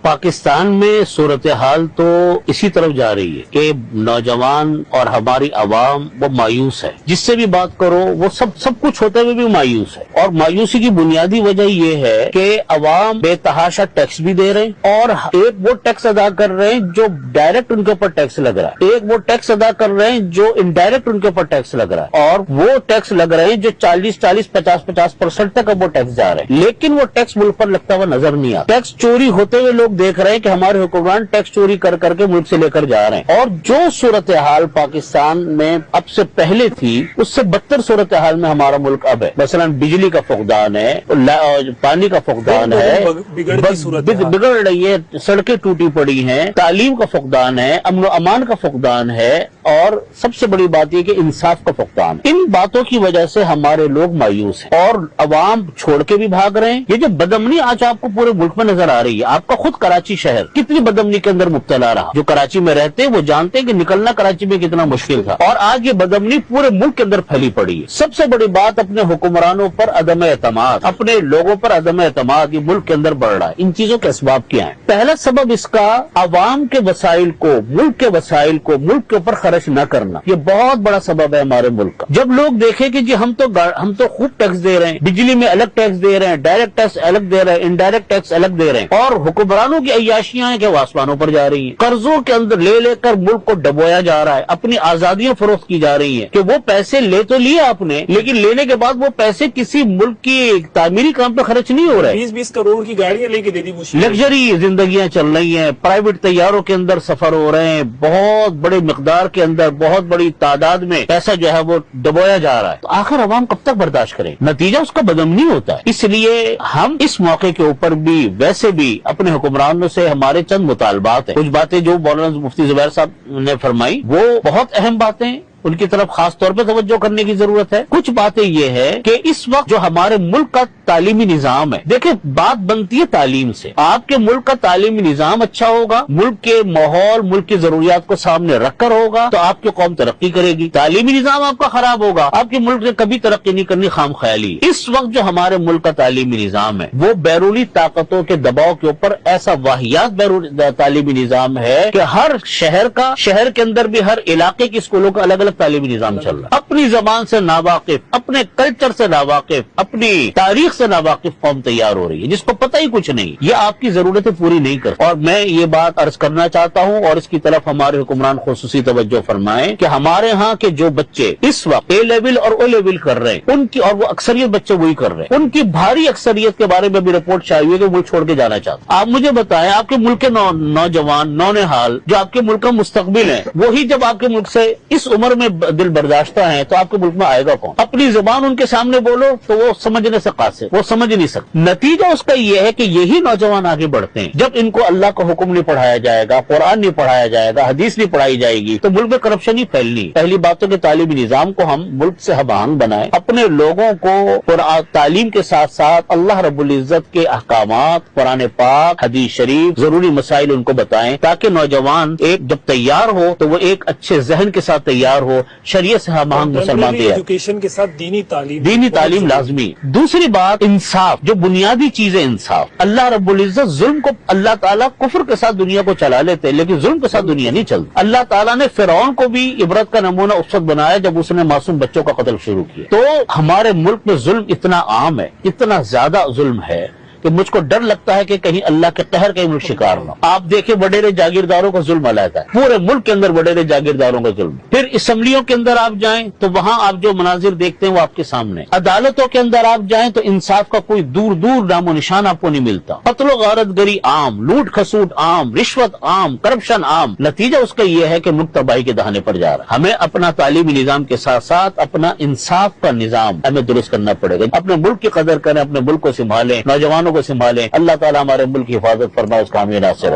پاکستان میں صورتحال تو اسی طرف جا رہی ہے کہ نوجوان اور ہماری عوام وہ مایوس ہے، جس سے بھی بات کرو وہ سب کچھ ہوتے ہوئے بھی مایوس ہے، اور مایوسی کی بنیادی وجہ یہ ہے کہ عوام بے تحاشا ٹیکس بھی دے رہے ہیں، اور ایک وہ ٹیکس ادا کر رہے ہیں جو ڈائریکٹ ان کے اوپر ٹیکس لگ رہا ہے، ایک وہ ٹیکس ادا کر رہے ہیں جو انڈائریکٹ ان کے اوپر ٹیکس لگ رہا ہے، اور وہ ٹیکس لگ رہے ہیں جو 40-50% تک اب وہ ٹیکس جا رہے ہیں، لیکن وہ ٹیکس ملک پر لگتا ہوا نظر نہیں آتا۔ ٹیکس چوری ہوتے ہوئے لوگ دیکھ رہے ہیں کہ ہمارے حکمران ٹیکس چوری کر کر کے ملک سے لے کر جا رہے ہیں، اور جو صورتحال پاکستان میں اب سے پہلے تھی اس سے بدتر صورتحال میں ہمارا ملک اب ہے۔ مثلا بجلی کا فقدان ہے، پانی کا فقدان ہے، بگڑ رہی ہے، سڑکیں ٹوٹی پڑی ہیں، تعلیم کا فقدان ہے، امن و امان کا فقدان ہے، اور سب سے بڑی بات یہ کہ انصاف کا فقدان۔ ان باتوں کی وجہ سے ہمارے لوگ مایوس ہیں اور عوام چھوڑ کے بھی بھاگ رہے ہیں۔ یہ جو بدامنی آج آپ کو پورے ملک میں نظر آ رہی ہے، آپ کا خود کراچی شہر کتنی بدامنی کے اندر مبتلا رہا، جو کراچی میں رہتے ہیں وہ جانتے ہیں کہ نکلنا کراچی میں کتنا مشکل تھا، اور آج یہ بدامنی پورے ملک کے اندر پھیلی پڑی ہے۔ سب سے بڑی بات اپنے حکمرانوں پر عدم اعتماد، اپنے لوگوں پر عدم اعتماد، یہ ملک کے اندر بڑھ رہا ہے۔ ان چیزوں کے اسباب کیا ہیں؟ پہلا سبب اس کا عوام کے وسائل کو، ملک کے وسائل کو ملک کے اوپر خرچ نہ کرنا، یہ بہت بڑا سبب ہے ہمارے ملک کا۔ جب لوگ دیکھیں کہ جی ہم تو خوب ٹیکس دے رہے ہیں، بجلی میں الگ ٹیکس دے رہے ہیں، ڈائریکٹ ٹیکس الگ دے رہے ہیں، انڈائریکٹ ٹیکس الگ دے رہے ہیں، اور حکمرانوں کی عیاشیاں ہیں کہ وہ آسمانوں پر جا رہی ہیں، قرضوں کے اندر لے کر ملک کو ڈبویا جا رہا ہے، اپنی آزادیاں فروخت کی جا رہی ہیں کہ وہ پیسے لے تو لیے آپ نے، لیکن لینے کے بعد وہ پیسے کسی ملک کی تعمیری کام پہ خرچ نہیں ہو رہے۔ 20 کروڑ کی گاڑیاں لے کے دے دی، لگژری زندگیاں چل رہی ہیں، پرائیویٹ طیاروں کے اندر سفر ہو رہے ہیں، بہت بڑے مقدار کے اندر بہت بڑی تعداد میں پیسہ جو ہے وہ ڈبویا جا رہا ہے، تو آخر عوام کب تک برداشت کریں؟ نتیجہ اس کا بدامنی ہوتا ہے۔ اس لیے ہم اس موقع کے اوپر بھی ویسے بھی اپنے حکمرانوں سے ہمارے چند مطالبات ہیں۔ کچھ باتیں جو مولانا مفتی زبیر صاحب نے فرمائی وہ بہت اہم باتیں ہیں، ان کی طرف خاص طور پہ توجہ کرنے کی ضرورت ہے۔ کچھ باتیں یہ ہے کہ اس وقت جو ہمارے ملک کا تعلیمی نظام ہے، دیکھیں بات بنتی ہے تعلیم سے، آپ کے ملک کا تعلیمی نظام اچھا ہوگا، ملک کے ماحول، ملک کی ضروریات کو سامنے رکھ کر ہوگا تو آپ کی قوم ترقی کرے گی۔ تعلیمی نظام آپ کا خراب ہوگا، آپ کے ملک نے کبھی ترقی نہیں کرنی، خام خیالی۔ اس وقت جو ہمارے ملک کا تعلیمی نظام ہے وہ بیرونی طاقتوں کے دباؤ کے اوپر ایسا واہیات تعلیمی نظام ہے کہ ہر شہر کے اندر بھی ہر علاقے کے اسکولوں کا الگ الگ تعلیمی نظام چل رہا ہے۔ اپنی زبان سے ناواقف، اپنے کلچر سے ناواقف، اپنی تاریخ سے ناواقف قوم تیار ہو رہی ہے جس کو پتہ ہی کچھ نہیں، یہ آپ کی ضرورتیں پوری نہیں کرتا۔ اور میں یہ بات عرض کرنا چاہتا ہوں اور اس کی طرف ہمارے حکمران خصوصی توجہ فرمائیں کہ ہمارے ہاں کے جو بچے اس وقت اے لیول اور او لیول کر رہے ہیں، ان کی، اور وہ اکثریت بچے وہی کر رہے ہیں، ان کی بھاری اکثریت کے بارے میں بھی رپورٹ شائع ہوئی ہے کہ ملک چھوڑ کے جانا چاہتے ہیں۔ آپ مجھے بتائیں، آپ کے ملک کے نوجوان نونہال جو آپ کے ملک کا مستقبل ہے، وہی جب آپ کے ملک سے اس عمر میں دل برداشتہ ہیں تو آپ کے ملک میں آئے گا کون؟ اپنی زبان ان کے سامنے بولو تو وہ سمجھنے سے قاصر، وہ سمجھ نہیں سکتے۔ نتیجہ اس کا یہ ہے کہ یہی نوجوان آگے بڑھتے ہیں۔ جب ان کو اللہ کا حکم نہیں پڑھایا جائے گا، قرآن نہیں پڑھایا جائے گا، حدیث نہیں پڑھائی جائے گی تو ملک میں کرپشن ہی پھیلنی۔ پہلی بات تو کہ تعلیمی نظام کو ہم ملک سے ہم آہنگ بنائیں، اپنے لوگوں کو تعلیم کے ساتھ ساتھ اللہ رب العزت کے احکامات، قرآن پاک، حدیث شریف، ضروری مسائل ان کو بتائیں تاکہ نوجوان جب تیار ہو تو وہ ایک اچھے ذہن کے ساتھ تیار ہو، شریعت سے ہم آہنگ مسلمان تیار۔ ایجوکیشن کے ساتھ دینی تعلیم لازمی۔ دوسری بات انصاف، جو بنیادی چیز ہے انصاف۔ اللہ رب العزت ظلم کو، اللہ تعالیٰ کفر کے ساتھ دنیا کو چلا لیتے لیکن ظلم کے ساتھ دنیا نہیں چلتی۔ اللہ تعالیٰ نے فرعون کو بھی عبرت کا نمونہ اس وقت بنایا جب اس نے معصوم بچوں کا قتل شروع کیا۔ تو ہمارے ملک میں ظلم اتنا عام ہے، اتنا زیادہ ظلم ہے کہ مجھ کو ڈر لگتا ہے کہ کہیں اللہ کے قہر کا ملک شکار نہ۔ آپ دیکھیں وڈیرے جاگیرداروں کا ظلم علیحدہ ہے، پورے ملک کے اندر وڈیرے جاگیرداروں کا ظلم۔ پھر اسمبلیوں کے اندر آپ جائیں تو وہاں آپ جو مناظر دیکھتے ہیں وہ آپ کے سامنے۔ عدالتوں کے اندر آپ جائیں تو انصاف کا کوئی دور دور نام و نشان آپ کو نہیں ملتا۔ قتل و غارت گری عام، لوٹ کھسوٹ عام، رشوت عام، کرپشن عام۔ نتیجہ اس کا یہ ہے کہ ملک تباہی کے دہانے پر جا رہا ہے۔ ہمیں اپنا تعلیمی نظام کے ساتھ ساتھ اپنا انصاف کا نظام ہمیں درست کرنا پڑے گا۔ اپنے ملک کی قدر کریں، اپنے ملک کو سنبھالیں، نوجوانوں کو سنبھالیں۔ اللہ تعالیٰ ہمارے ملک کی حفاظت فرمائے، اس کامیاب ناصر ہو۔